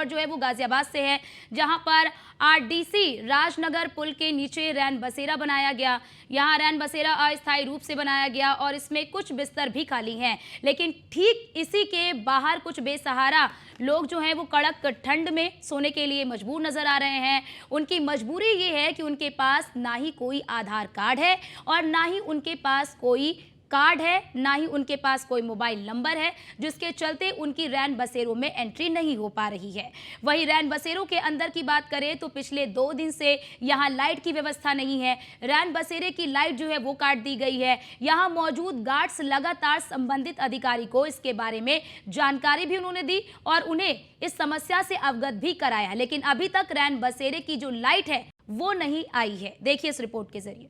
खबर जो है वो गाजियाबाद से है, जहां पर आरडीसी राजनगर पुल के नीचे रैन बसेरा बनाया गया। यहाँ रैन बसेरा अस्थायी रूप से बनाया गया और इसमें कुछ बिस्तर भी खाली हैं, लेकिन ठीक इसी के बाहर कुछ बेसहारा लोग जो हैं वो कड़क ठंड में सोने के लिए मजबूर नजर आ रहे हैं। उनकी मजबूरी ये है कि उनके पास ना ही कोई आधार कार्ड है और ना ही उनके पास कोई कार्ड है, ना ही उनके पास कोई मोबाइल नंबर है, जिसके चलते उनकी रैन बसेरों में एंट्री नहीं हो पा रही है। वहीं रैन बसेरों के अंदर की बात करें तो पिछले 2 दिन से यहाँ लाइट की व्यवस्था नहीं है। रैन बसेरे की लाइट जो है वो काट दी गई है। यहाँ मौजूद गार्ड्स लगातार संबंधित अधिकारी को इसके बारे में जानकारी भी उन्होंने दी और उन्हें इस समस्या से अवगत भी कराया, लेकिन अभी तक रैन बसेरे की जो लाइट है वो नहीं आई है। देखिए इस रिपोर्ट के जरिए।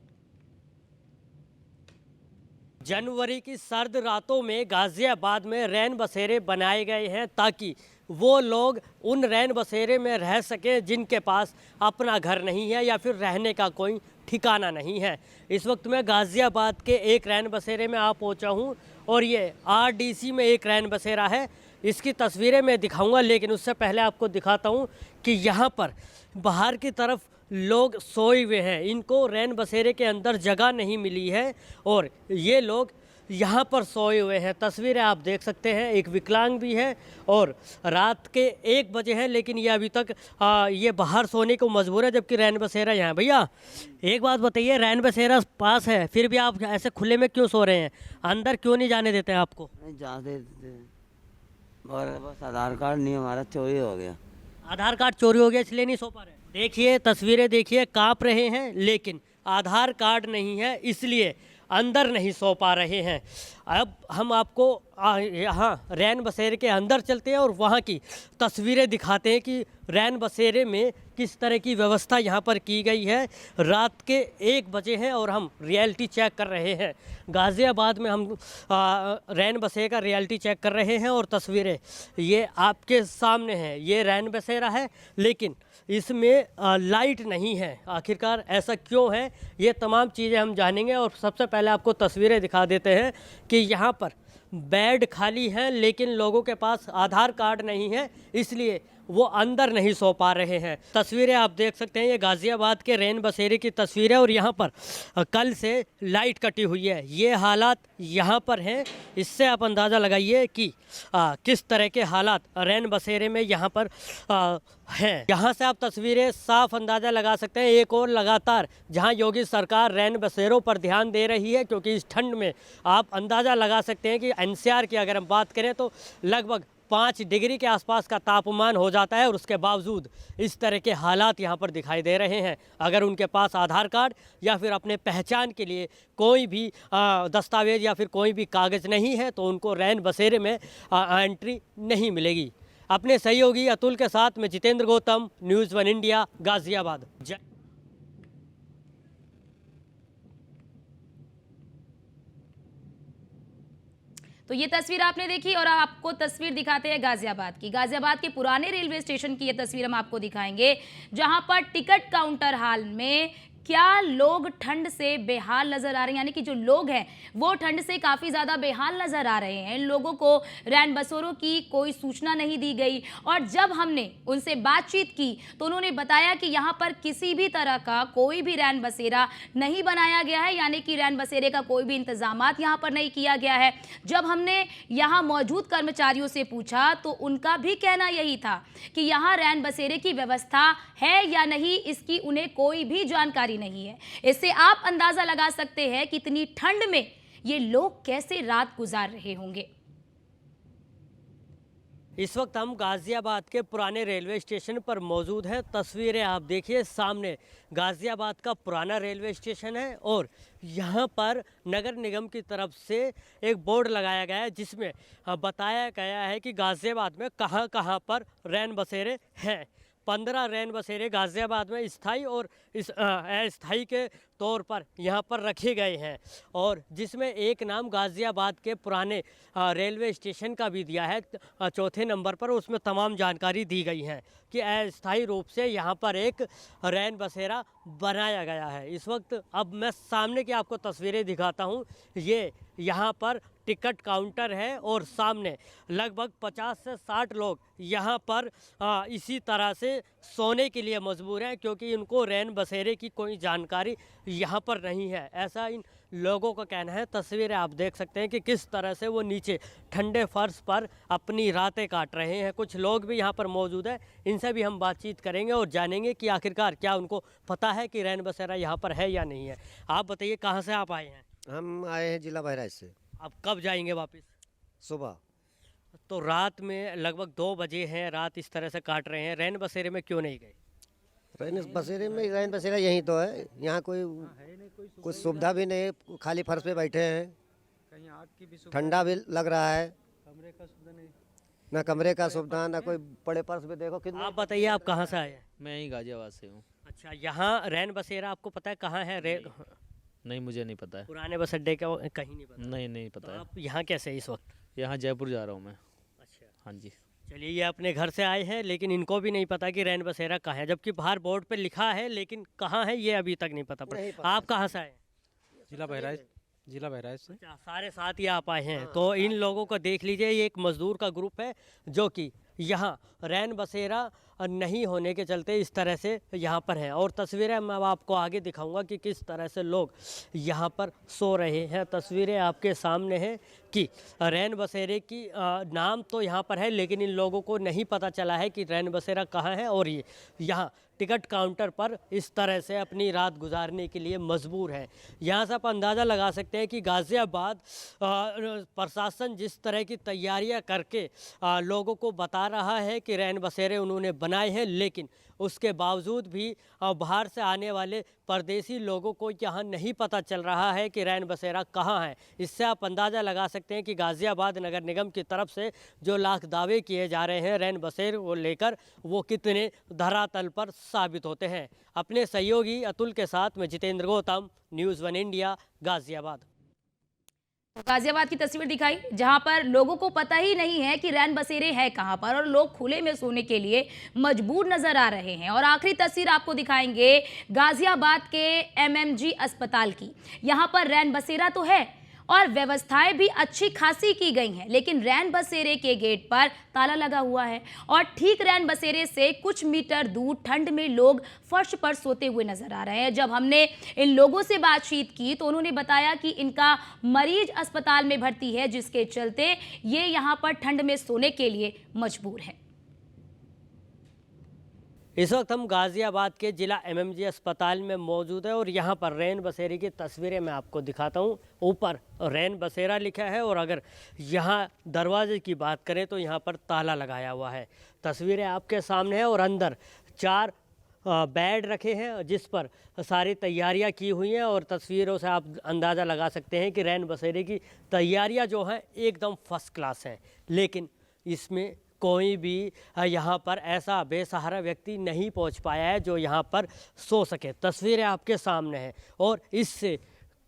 जनवरी की सर्द रातों में गाजियाबाद में रैन बसेरे बनाए गए हैं ताकि वो लोग उन रैन बसेरे में रह सकें जिनके पास अपना घर नहीं है या फिर रहने का कोई ठिकाना नहीं है। इस वक्त मैं गाजियाबाद के एक रैन बसेरे में आ पहुंचा हूं और ये आरडीसी में एक रैन बसेरा है। इसकी तस्वीरें मैं दिखाऊंगा, लेकिन उससे पहले आपको दिखाता हूं कि यहाँ पर बाहर की तरफ लोग सोए हुए हैं। इनको रैन बसेरे के अंदर जगह नहीं मिली है और ये लोग यहाँ पर सोए हुए हैं। तस्वीरें आप देख सकते हैं, एक विकलांग भी है और रात के 1 बजे हैं, लेकिन ये अभी तक ये बाहर सोने को मजबूर है, जबकि रैन बसेरा यहाँ। भैया एक बात बताइए, रैन बसेरा पास है फिर भी आप ऐसे खुले में क्यों सो रहे हैं? अंदर क्यों नहीं जाने देते हैं आपको? नहीं जाते और बस आधार कार्ड नहीं, हमारा चोरी हो गया। आधार कार्ड चोरी हो गया इसलिए नहीं सो पा रहे? देखिए तस्वीरें देखिए, कांप रहे हैं, लेकिन आधार कार्ड नहीं है इसलिए अंदर नहीं सो पा रहे हैं। अब हम आपको यहाँ रैन बसेरे के अंदर चलते हैं और वहाँ की तस्वीरें दिखाते हैं कि रैन बसेरे में किस तरह की व्यवस्था यहाँ पर की गई है। रात के 1 बजे हैं और हम रियलिटी चेक कर रहे हैं। गाज़ियाबाद में हम रैन बसेरे का रियलिटी चेक कर रहे हैं और तस्वीरें ये आपके सामने हैं। ये रैन बसेरा है लेकिन इसमें लाइट नहीं है। आखिरकार ऐसा क्यों है, ये तमाम चीज़ें हम जानेंगे। और सबसे पहले आपको तस्वीरें दिखा देते हैं कि यहाँ पर बेड खाली हैं लेकिन लोगों के पास आधार कार्ड नहीं है, इसलिए वो अंदर नहीं सो पा रहे हैं। तस्वीरें आप देख सकते हैं, ये गाज़ियाबाद के रैन बसेरे की तस्वीर है और यहाँ पर कल से लाइट कटी हुई है। ये हालात यहाँ पर हैं, इससे आप अंदाज़ा लगाइए कि किस तरह के हालात रैन बसेरे में यहाँ पर हैं। यहाँ से आप तस्वीरें साफ अंदाज़ा लगा सकते हैं। एक और लगातार जहाँ योगी सरकार रैन बसेरों पर ध्यान दे रही है, क्योंकि इस ठंड में आप अंदाज़ा लगा सकते हैं कि एनसीआर की अगर हम बात करें तो लगभग 5 डिग्री के आसपास का तापमान हो जाता है और उसके बावजूद इस तरह के हालात यहाँ पर दिखाई दे रहे हैं। अगर उनके पास आधार कार्ड या फिर अपने पहचान के लिए कोई भी दस्तावेज या फिर कोई भी कागज़ नहीं है तो उनको रैन बसेरे में एंट्री नहीं मिलेगी। अपने सहयोगी अतुल के साथ में जितेंद्र गौतम, न्यूज़ 1 इंडिया, गाज़ियाबाद। तो ये तस्वीर आपने देखी और आपको तस्वीर दिखाते हैं गाजियाबाद की। गाजियाबाद के पुराने रेलवे स्टेशन की ये तस्वीर हम आपको दिखाएंगे, जहां पर टिकट काउंटर हाल में क्या लोग ठंड से बेहाल नजर आ रहे हैं, यानी कि जो लोग हैं वो ठंड से काफ़ी ज़्यादा बेहाल नजर आ रहे हैं। इन लोगों को रैन बसेरों की कोई सूचना नहीं दी गई और जब हमने उनसे बातचीत की तो उन्होंने बताया कि यहाँ पर किसी भी तरह का कोई भी रैन बसेरा नहीं बनाया गया है, यानी कि रैन बसेरे का कोई भी इंतजामात यहाँ पर नहीं किया गया है। जब हमने यहाँ मौजूद कर्मचारियों से पूछा तो उनका भी कहना यही था कि यहाँ रैन बसेरे की व्यवस्था है या नहीं, इसकी उन्हें कोई भी जानकारी नहीं है। इससे आप अंदाजा लगा सकते हैं कि इतनी ठंड में ये लोग कैसे रात गुजार रहे होंगे। इस वक्त हम गाज़ियाबाद के पुराने रेलवे स्टेशन पर मौजूद हैं। तस्वीरें आप देखिए सामने, गाज़ियाबाद का पुराना रेलवे स्टेशन है और यहाँ पर नगर निगम की तरफ से एक बोर्ड लगाया गया है जिसमें बताया गया है कि गाज़ियाबाद में कहाँ कहाँ पर रैन बसेरे हैं। 15 रैन बसेरे गाज़ियाबाद में स्थायी और इस अस्थायी के तौर पर यहाँ पर रखे गए हैं, और जिसमें एक नाम गाज़ियाबाद के पुराने रेलवे स्टेशन का भी दिया है चौथे नंबर पर। उसमें तमाम जानकारी दी गई है कि अस्थायी रूप से यहाँ पर एक रैन बसेरा बनाया गया है। इस वक्त अब मैं सामने की आपको तस्वीरें दिखाता हूँ। ये यहाँ पर टिकट काउंटर है और सामने लगभग 50 से 60 लोग यहाँ पर इसी तरह से सोने के लिए मजबूर हैं, क्योंकि इनको रैन बसेरे की कोई जानकारी यहाँ पर नहीं है, ऐसा इन लोगों का कहना है। तस्वीरें आप देख सकते हैं कि किस तरह से वो नीचे ठंडे फर्श पर अपनी रातें काट रहे हैं। कुछ लोग भी यहाँ पर मौजूद हैं, इनसे भी हम बातचीत करेंगे और जानेंगे कि आखिरकार क्या उनको पता है कि रैन बसेरा यहाँ पर है या नहीं है। आप बताइए, कहाँ से आप आए हैं? हम आए हैं जिला बहराइच से। आप कब जाएंगे वापस? सुबह। तो रात में लगभग 2 बजे हैं, रात इस तरह से काट रहे हैं, रैन बसेरे में क्यों नहीं गए? रैन बसेरे में, रैन बसेरा यहीं तो है, यहाँ कोई कुछ सुविधा भी नहीं है, खाली फर्श पे बैठे हैं, कहीं आग की भी सुविधा, ठंडा भी लग रहा है, कमरे का सुविधा नहीं। ना कमरे का सुविधा, ना कोई बड़े फर्श पे देखो कितने। आप बताइए, आप कहाँ से आए हैं? मैं ही गाजियाबाद से हूँ। अच्छा, यहाँ रैन बसेरा आपको पता है कहाँ है? नहीं, मुझे नहीं पता है। पुराने बस अड्डे का कहीं नहीं पता? नहीं तो पता है। आप यहाँ कैसे इस वक्त? यहाँ जयपुर जा रहा हूँ मैं। अच्छा, हाँ जी। चलिए, ये अपने घर से आए हैं, लेकिन इनको भी नहीं पता कि रैन बसेरा कहाँ है, जबकि बाहर बोर्ड पे लिखा है, लेकिन कहाँ है ये अभी तक नहीं पता पड़ा। आप कहाँ से आए? जिला बहराइच, जिला बहराइच से। अच्छा, सारे साथ ही आप आए हैं। तो इन लोगों को देख लीजिए, ये एक मजदूर का ग्रुप है जो कि यहाँ रैन बसेरा नहीं होने के चलते इस तरह से यहाँ पर है। और तस्वीरें मैं आपको आगे दिखाऊंगा कि किस तरह से लोग यहाँ पर सो रहे हैं। तस्वीरें आपके सामने हैं कि रैन बसेरे की नाम तो यहाँ पर है, लेकिन इन लोगों को नहीं पता चला है कि रैन बसेरा कहाँ है, और ये यहाँ टिकट काउंटर पर इस तरह से अपनी रात गुजारने के लिए मजबूर है। यहाँ से आप अंदाज़ा लगा सकते हैं कि गाज़ियाबाद प्रशासन जिस तरह की तैयारियां करके लोगों को बता रहा है कि रैन बसेरे उन्होंने बनाए हैं, लेकिन उसके बावजूद भी बाहर से आने वाले परदेसी लोगों को यहाँ नहीं पता चल रहा है कि रैन बसेरा कहाँ है। इससे आप अंदाज़ा लगा सकते हैं कि गाज़ियाबाद नगर निगम की तरफ से जो लाख दावे किए जा रहे हैं रैन बसेरे को लेकर, वो कितने धरातल पर साबित होते हैं। अपने सहयोगी अतुल के साथ में जितेंद्र गौतम, न्यूज़ 1 इंडिया, गाज़ियाबाद। गाजियाबाद की तस्वीर दिखाई, जहां पर लोगों को पता ही नहीं है कि रैन बसेरे है कहां पर, और लोग खुले में सोने के लिए मजबूर नजर आ रहे हैं। और आखिरी तस्वीर आपको दिखाएंगे गाजियाबाद के एमएमजी अस्पताल की। यहां पर रैन बसेरा तो है और व्यवस्थाएं भी अच्छी खासी की गई हैं, लेकिन रैन बसेरे के गेट पर ताला लगा हुआ है। और ठीक रैन बसेरे से कुछ मीटर दूर ठंड में लोग फर्श पर सोते हुए नजर आ रहे हैं। जब हमने इन लोगों से बातचीत की तो उन्होंने बताया कि इनका मरीज अस्पताल में भर्ती है, जिसके चलते ये यहाँ पर ठंड में सोने के लिए मजबूर है। इस वक्त हम गाज़ियाबाद के जिला एमएमजी अस्पताल में मौजूद है और यहाँ पर रैन बसेरे की तस्वीरें मैं आपको दिखाता हूँ। ऊपर रैन बसेरा लिखा है और अगर यहाँ दरवाजे की बात करें तो यहाँ पर ताला लगाया हुआ है। तस्वीरें आपके सामने है और अंदर 4 बेड रखे हैं जिस पर सारी तैयारियां की हुई हैं, और तस्वीरों से आप अंदाज़ा लगा सकते हैं कि रैन बसेरे की तैयारियां जो हैं एकदम फर्स्ट क्लास हैं। लेकिन इसमें कोई भी यहाँ पर ऐसा बेसहारा व्यक्ति नहीं पहुँच पाया है जो यहाँ पर सो सके। तस्वीरें आपके सामने हैं और इससे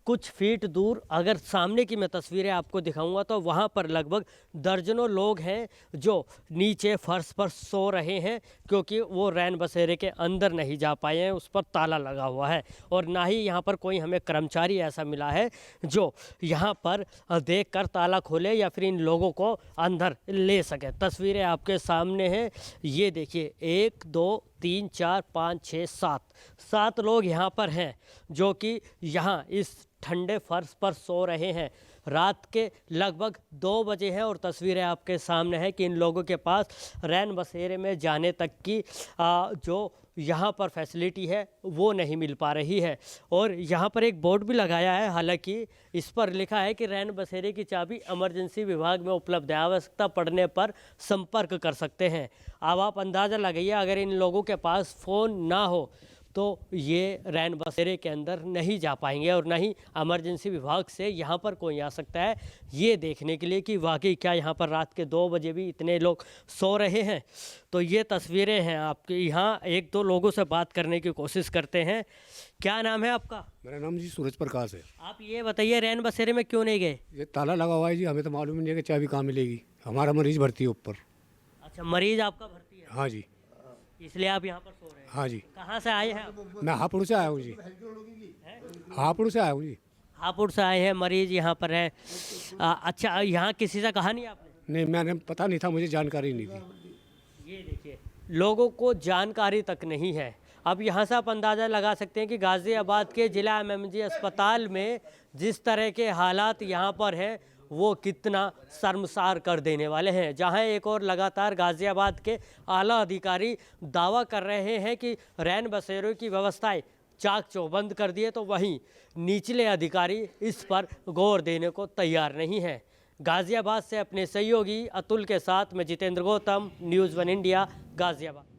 कुछ फीट दूर अगर सामने की मैं तस्वीरें आपको दिखाऊंगा तो वहाँ पर लगभग दर्जनों लोग हैं जो नीचे फर्श पर सो रहे हैं, क्योंकि वो रैन बसेरे के अंदर नहीं जा पाए हैं, उस पर ताला लगा हुआ है। और ना ही यहाँ पर कोई हमें कर्मचारी ऐसा मिला है जो यहाँ पर देखकर ताला खोले या फिर इन लोगों को अंदर ले सके। तस्वीरें आपके सामने हैं, ये देखिए 1 2 3 4 5 6 7 लोग यहाँ पर हैं जो कि यहाँ इस ठंडे फर्श पर सो रहे हैं। रात के लगभग 2 बजे हैं और तस्वीरें आपके सामने है कि इन लोगों के पास रैन बसेरे में जाने तक की जो यहाँ पर फैसिलिटी है वो नहीं मिल पा रही है। और यहाँ पर एक बोर्ड भी लगाया है, हालांकि इस पर लिखा है कि रैन बसेरे की चाबी इमरजेंसी विभाग में उपलब्ध है, आवश्यकता पड़ने पर संपर्क कर सकते हैं। अब आप अंदाज़ा लगाइए, अगर इन लोगों के पास फ़ोन ना हो तो ये रैन बसेरे के अंदर नहीं जा पाएंगे और न ही इमरजेंसी विभाग से यहाँ पर कोई आ सकता है ये देखने के लिए कि वाकई क्या यहाँ पर रात के 2 बजे भी इतने लोग सो रहे हैं। तो ये तस्वीरें हैं आपके यहाँ, एक दो लोगों से बात करने की कोशिश करते हैं। क्या नाम है आपका? मेरा नाम जी सूरज प्रकाश है। आप ये बताइए रैन बसेरे में क्यों नहीं गए? ये ताला लगा हुआ है जी, हमें तो मालूम नहीं है कि चाबी कहाँ मिलेगी। हमारा मरीज भर्ती है ऊपर। अच्छा, मरीज आपका भर्ती है? हाँ जी। इसलिए आप यहाँ पर सो रहे हैं? हाँ जी। कहाँ से आए हैं आप? मैं हापुड़ से आया हूँ जी। हापुड़ से आया हूँ जी। हापुड़ से आए हैं, मरीज यहाँ पर है। अच्छा, यहाँ किसी से कहा नहीं आपने? नहीं, मैंने पता नहीं था, मुझे जानकारी नहीं थी। ये देखिए, लोगों को जानकारी तक नहीं है। अब यहाँ से आप अंदाज़ा लगा सकते हैं कि गाज़ियाबाद के जिला एमएमजी अस्पताल में जिस तरह के हालात यहाँ पर हैं वो कितना शर्मसार कर देने वाले हैं। जहाँ एक और लगातार गाज़ियाबाद के आला अधिकारी दावा कर रहे हैं कि रैन बसेरों की व्यवस्थाएं चाक चौबंद कर दिए, तो वहीं निचले अधिकारी इस पर गौर देने को तैयार नहीं है। गाज़ियाबाद से अपने सहयोगी अतुल के साथ मैं जितेंद्र गौतम, न्यूज़ 1 इंडिया, गाज़ियाबाद।